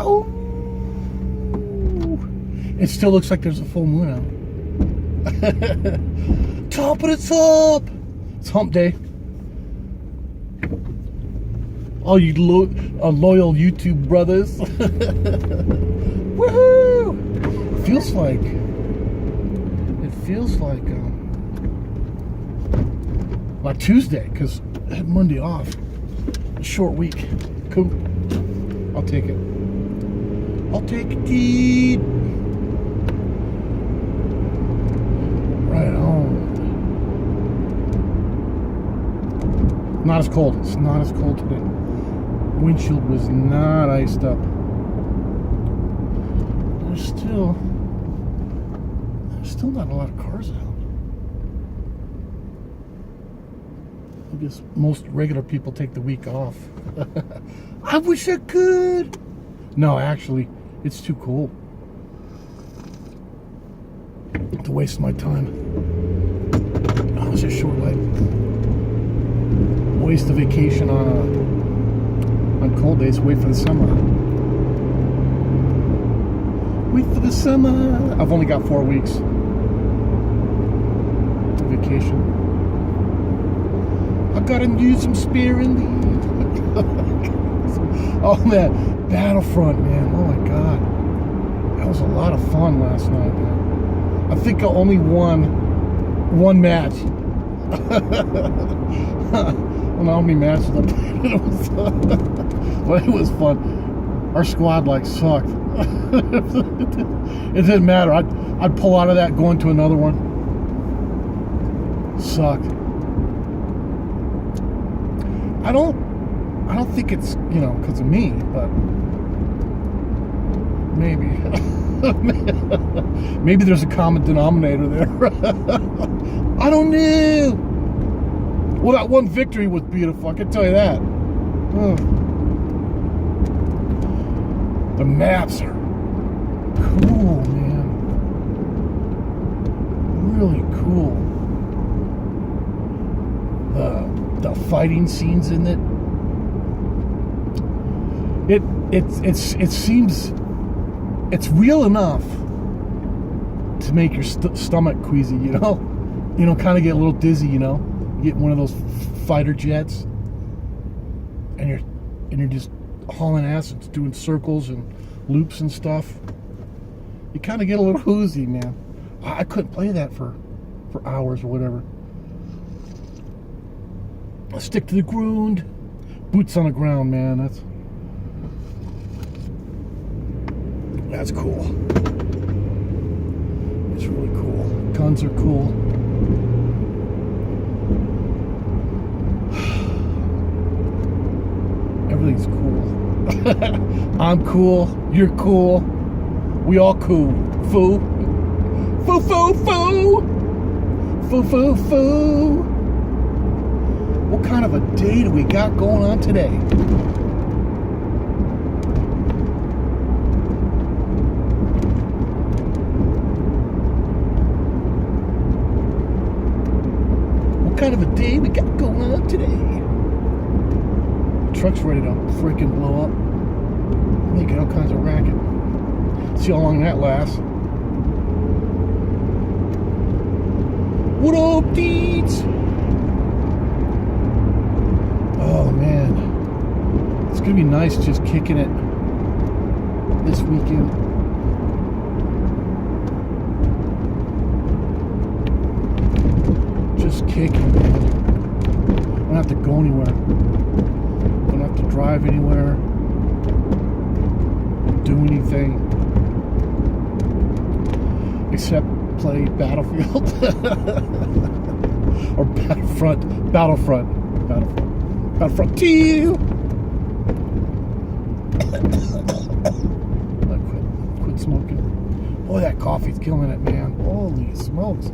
Oh, it still looks like there's a full moon out. Top of the top. It's hump day. All you loyal YouTube brothers. Woohoo! It feels like Tuesday, because I had Monday off. A short week. Cool. I'll take it. I'll take it, dude. Right on. Not as cold. It's not as cold today. Windshield was not iced up. There's still not a lot of cars out. I guess most regular people take the week off. I wish I could. No, actually, it's too cool to waste my time. Oh, it's just short light. Waste a vacation on cold days. Wait for the summer. Wait for the summer. I've only got 4 weeks vacation. I gotta use some spare in leave. Oh man, Battlefront, man. Oh my god, that was a lot of fun last night, man. I think I only won one match. I don't know how many matches I played. But it was fun. Our squad like sucked. It didn't matter. I'd pull out of that, go into another one. Sucked. I don't think it's, because of me, but maybe. Maybe there's a common denominator there. I don't know. Well, that one victory was beautiful, I can tell you that. The maps are cool, man. Really cool. The fighting scenes in it. It seems it's real enough to make your stomach queasy, kind of get a little dizzy, You get one of those fighter jets, and you're just hauling ass and doing circles and loops and stuff. You kind of get a little woozy, man. I couldn't play that for hours or whatever. I stick to the ground. Boots on the ground, man. That's cool. It's really cool. Guns are cool. Everything's cool. I'm cool. You're cool. We all cool. Foo. Foo, foo, foo. Foo, foo, foo. What kind of a day do we got going on today? What kind of a day we got going on today? Truck's ready to freaking blow up. Making all kinds of racket. See how long that lasts. What up, dudes? Oh man, it's gonna be nice just kicking it this weekend. Just kicking, man. Don't have to go anywhere. Don't have to drive anywhere. Do anything except play Battlefield or Battlefront 2. Quit smoking. Boy, that coffee's killing it, man. Holy smokes.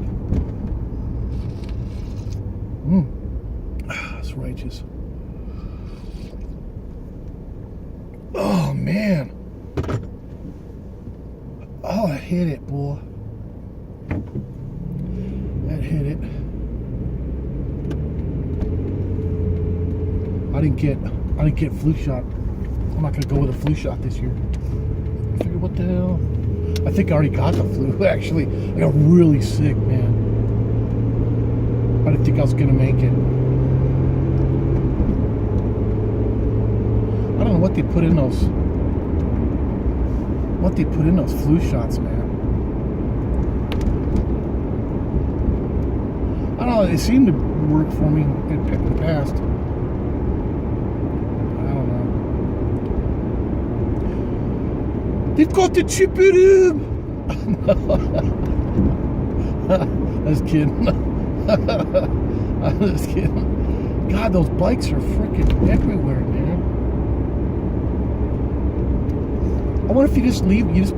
It's righteous. Oh, man. Oh, that hit it, boy. That hit it. I didn't get flu shot. I'm not gonna go with a flu shot this year. I figured, what the hell? I think I already got the flu, actually. I got really sick, man. I didn't think I was going to make it. I don't know what they put in those. What they put in those flu shots, man. I don't know. They seem to work for me in the past. I don't know. They've got the chip in him. I was kidding. I was kidding. God, those bikes are freaking everywhere, man. I wonder if you just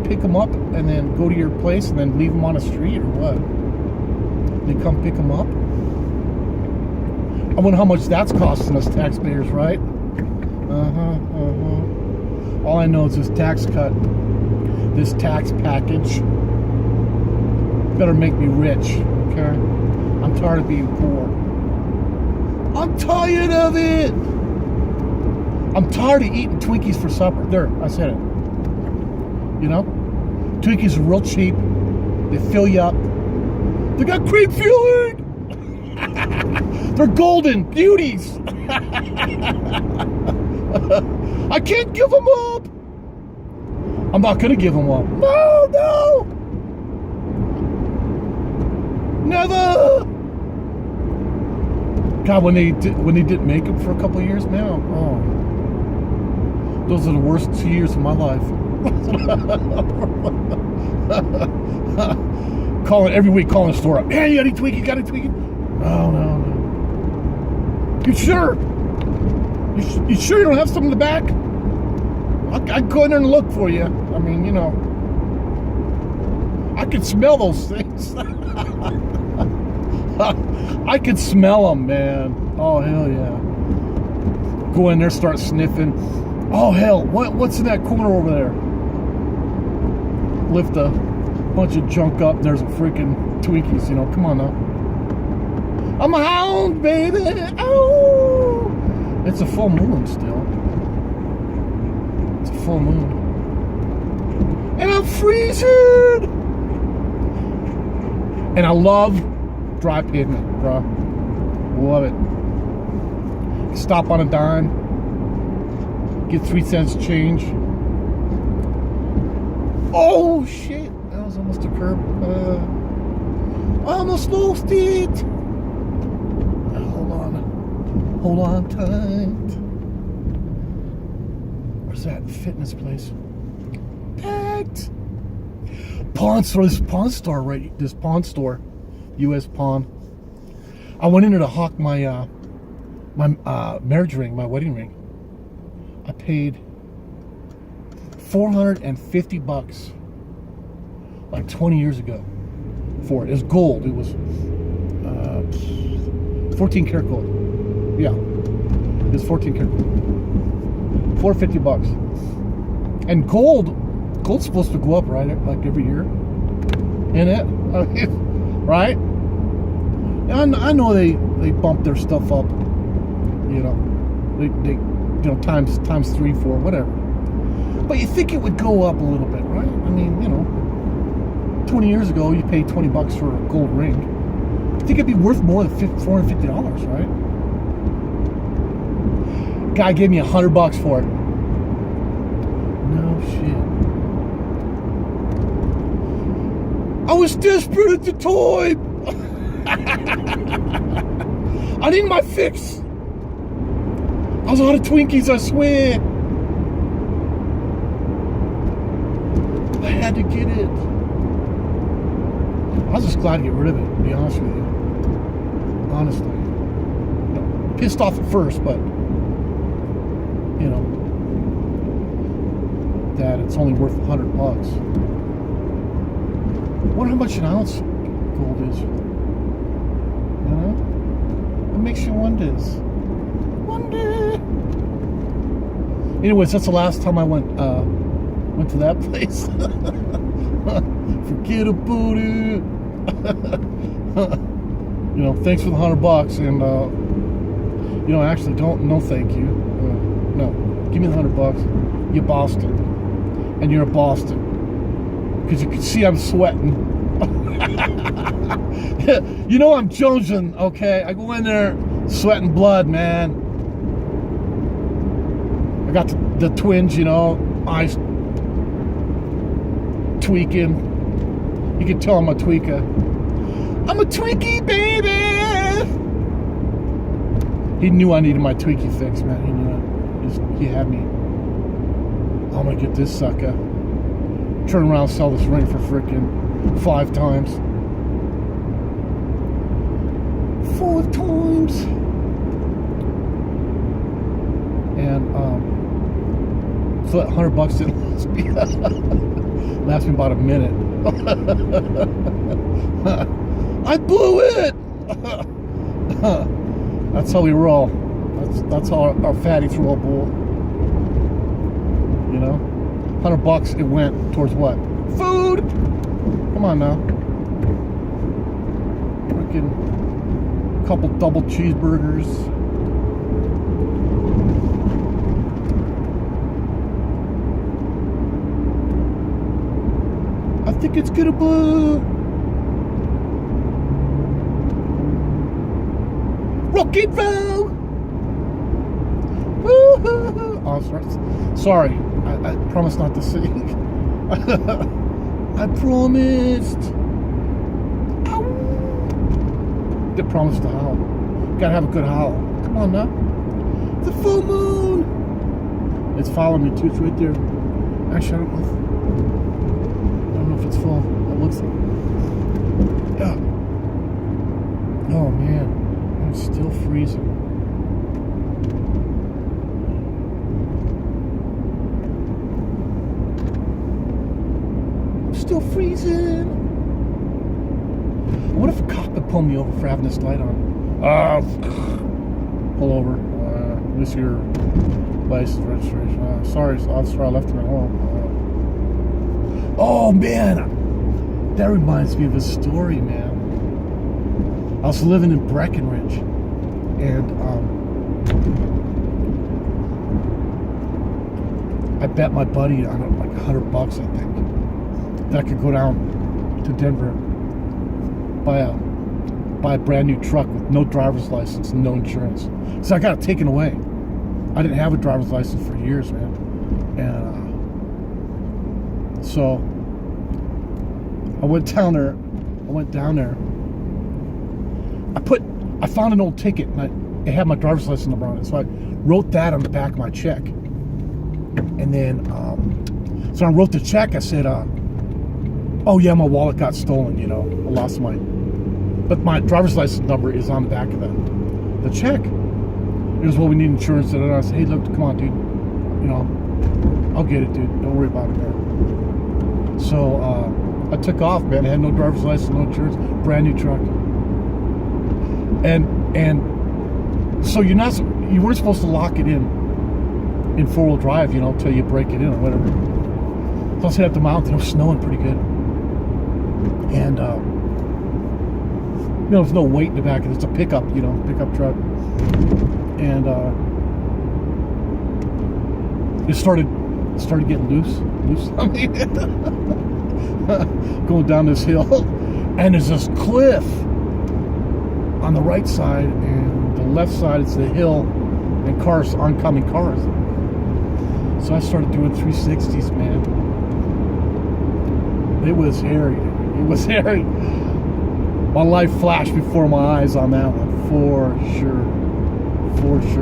pick them up and then go to your place and then leave them on the street or what? They come pick them up? I wonder how much that's costing us taxpayers, right? All I know is this tax cut, this tax package better make me rich, okay? I'm tired of being poor. I'm tired of it! I'm tired of eating Twinkies for supper. There, I said it. You know? Twinkies are real cheap. They fill you up. They got great filling! They're golden beauties! I can't give them up! I'm not gonna give them up. No! Never! God, when they didn't make them for a couple of years, man, oh, those are the worst 2 years of my life. Every week, calling the store up. Hey, you got any Twinkie? Got any Twinkie? No. You sure? You sure you don't have some in the back? I'd go in there and look for you. I mean, you know, I can smell those things. I could smell them, man. Oh, hell yeah. Go in there, start sniffing. Oh, hell, what's in that corner over there? Lift a bunch of junk up. There's a freaking Twinkies, you know. Come on now. I'm a hound, baby. Oh! It's a full moon still. It's a full moon. And I'm freezing! And I love dry pavement, bro. Love it. Stop on a dime. Get 3 cents change. Oh, shit. That was almost a curb. I almost lost it. Hold on tight. Where's that fitness place? Packed. Pawn store. This pawn store. U.S. Pawn. I went in there to hawk my marriage ring, my wedding ring. I paid $450 like 20 years ago for it. It was gold. It was 14 karat gold. Yeah, it was 14 karat gold. $450. And gold's supposed to go up, right? Like every year. Isn't it? Right? And I know they bump their stuff up. You know, they times 3, 4, whatever. But you think it would go up a little bit, right? I mean, you know, 20 years ago you paid $20 for a gold ring. I think it'd be worth more than $450, right? Guy gave me $100 for it. No shit. I was desperate at the time. I need my fix. I was out of Twinkies, I swear. I had to get it. I was just glad to get rid of it, to be honest with you. Honestly. You know, pissed off at first, but, you know, that it's only worth $100. I wonder how much an ounce gold is. You know? What makes you wonder? Anyways, that's the last time I went to that place. Forget about it. You know, thanks for the $100, and you know, actually, no, thank you. No, give me the $100. You bossed it. and you're in Boston. Because you can see I'm sweating. You know I'm jonesing, okay? I go in there sweating blood, man. I got the twinge, you know, eyes tweaking. You can tell I'm a tweaker. I'm a tweaky, baby! He knew I needed my tweaky fix, man. He knew it. He had me. I'm gonna get this sucker. Turn around and sell this ring for freaking 5 times. 5 times. And so that $100 didn't last me. Last me about a minute. I blew it. That's how we roll. That's how our fatties roll, bull. You know, $100 it went towards what? Food. Come on now. Freaking couple double cheeseburgers. I think it's gonna blow. Rock and roll. Woo-hoo-hoo. Oh, sorry. I promised not to sing. I promised. Ow. I promised to howl. Gotta have a good howl. Come on now. The full moon. It's following me too. It's right there. Actually, I don't know if it's full. It looks like. Yeah. Oh man, I'm still freezing. Still freezing. What if a cop would pull me over for having this light on? Pull over. This is your license registration. Sorry, officer, I left him at home. Oh man, that reminds me of a story, man. I was living in Breckenridge, and I bet my buddy on like $100, I think, that I could go down to Denver, buy a brand new truck with no driver's license and no insurance. So I got it taken away. I didn't have a driver's license for years, man. And so I went down there. I found an old ticket, and it had my driver's license number on it. So I wrote that on the back of my check. And then, so I wrote the check. I said, oh yeah, my wallet got stolen, you know. I lost but my driver's license number is on the back of the check. It was, well, we need insurance. And I said, hey, look, come on, dude. You know, I'll get it, dude. Don't worry about it, man. So I took off, man. I had no driver's license, no insurance, brand new truck. And so you weren't supposed to lock it in 4-wheel drive, you know, until you break it in or whatever. So I was heading up the mountain. It was snowing pretty good. And you know, there's no weight in the back of it. It's a pickup, you know, pickup truck. And it started getting loose. I mean, going down this hill, and there's this cliff on the right side, and the left side is the hill and oncoming cars. So I started doing 360s, man. It was hairy. My life flashed before my eyes on that one, for sure,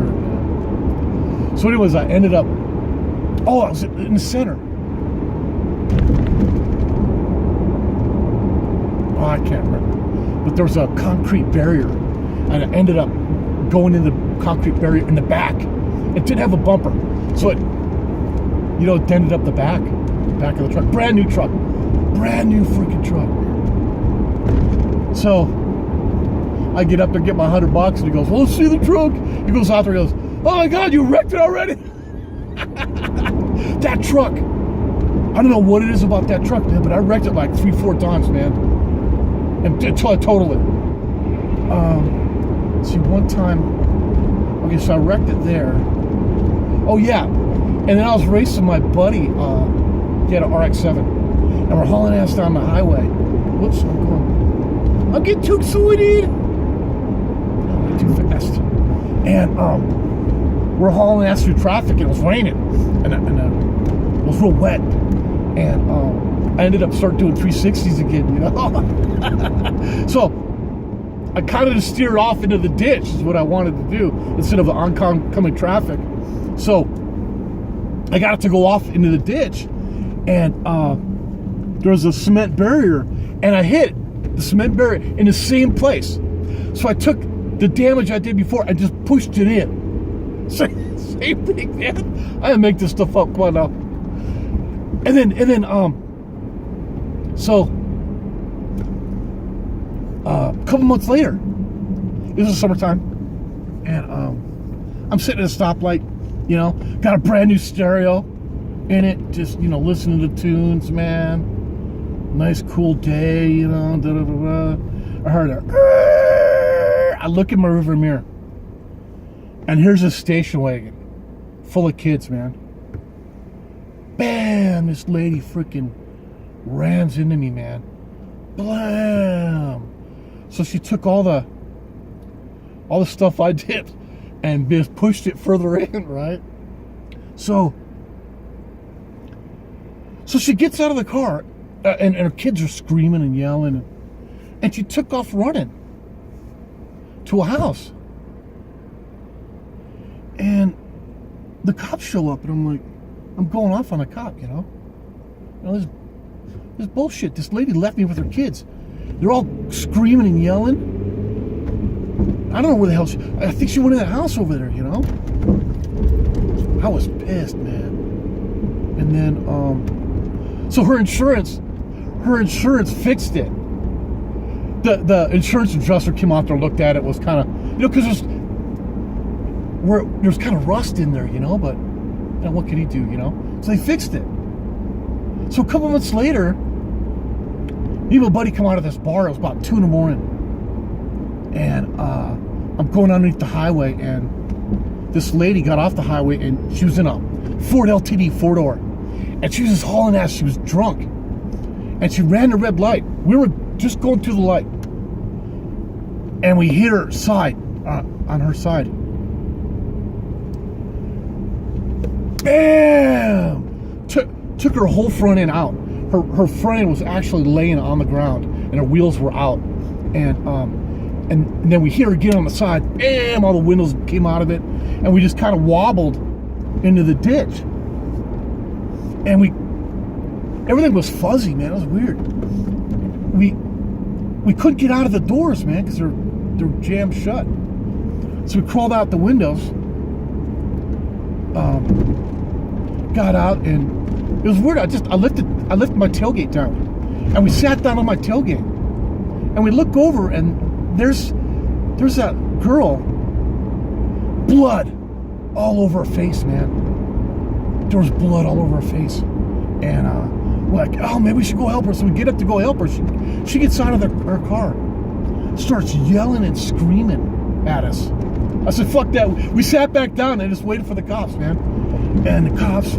man. So anyways, I ended up, I was in the center. I can't remember. But there was a concrete barrier, and I ended up going in the concrete barrier in the back. It didn't have a bumper, so it, you know, it dented up the back of the truck. Brand new freaking truck. So I get up there, get my $100, and he goes, well, let's see the truck. He goes out there and goes, oh my God, you wrecked it already. That truck, I don't know what it is about that truck, man, but I wrecked it like 3-4 times, man, until I totaled it. See, one time, okay, so I wrecked it there. Oh yeah, and then I was racing my buddy. He He had an RX-7. And we're hauling ass down the highway. Whoops, I'm getting too excited. I'm going too fast. And we're hauling ass through traffic, and it was raining. And it was real wet. And I ended up starting doing 360s again, you know? So I kind of just steered off into the ditch is what I wanted to do instead of the oncoming traffic. So I got it to go off into the ditch, and there was a cement barrier, and I hit the cement barrier in the same place. So I took the damage I did before, I just pushed it in. Same thing, man. I didn't make this stuff up. Come on now. And then so a couple months later, it was summertime, and I'm sitting at a stoplight, you know, got a brand new stereo in it, just, you know, listening to tunes, man. Nice cool day, you know. Da, da, da, da. I heard it. I look in my rearview mirror, and here's a station wagon full of kids, man. Bam! This lady freaking rams into me, man. Blam! So she took all the stuff I did and just pushed it further in, right? So she gets out of the car, and her kids are screaming and yelling, and she took off running to a house. And the cops show up, and I'm like, I'm going off on a cop, you know? You know, this bullshit. This lady left me with her kids. They're all screaming and yelling. I don't know where the hell I think she went in that house over there, you know? I was pissed, man. And then, so her insurance fixed it. The insurance adjuster came out there and looked at it, was kind of, you know, because there's kind of rust in there, you know, but, you know, what can he do, you know? So they fixed it. So a couple months later, me and my buddy come out of this bar. It was about 2 a.m. And I'm going underneath the highway, and this lady got off the highway, and she was in a Ford LTD 4-door. And she was just hauling ass. She was drunk. And she ran the red light. We were just going through the light. And we hit her side, on her side. Bam! Took her whole front end out. Her front end was actually laying on the ground, and her wheels were out. And then we hit her again on the side. Bam! All the windows came out of it, and we just kind of wobbled into the ditch. And everything was fuzzy, man. It was weird. We couldn't get out of the doors, man, because they're jammed shut. So we crawled out the windows, got out, and it was weird. I lifted my tailgate down, and we sat down on my tailgate, and we look over, and there's that girl, blood all over her face, man. There was blood all over her face, and we're like, oh, maybe we should go help her. So we get up to go help her. She gets out of her car, starts yelling and screaming at us. I said, fuck that. We sat back down and just waited for the cops, man. And the cops,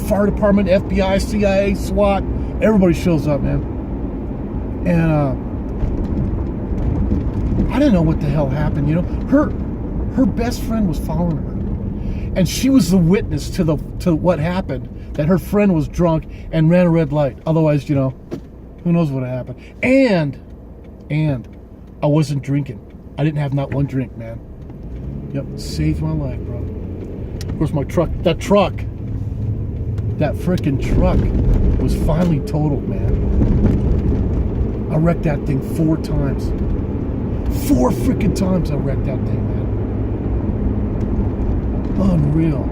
fire department, FBI, CIA, SWAT, everybody shows up, man. And I didn't know what the hell happened, you know. Her best friend was following her, and she was the witness to what happened. That her friend was drunk and ran a red light. Otherwise, you know, who knows what happened. And I wasn't drinking. I didn't have not one drink, man. Yep, saved my life, bro. Of course, that freaking truck was finally totaled, man. I wrecked that thing 4 times. 4 freaking times I wrecked that thing, man. Unreal.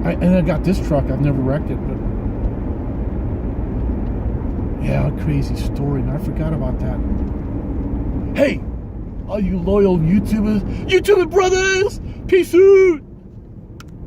And I got this truck. I've never wrecked it, but yeah, a crazy story. And I forgot about that. Hey, all you loyal YouTubers, YouTuber brothers, peace out.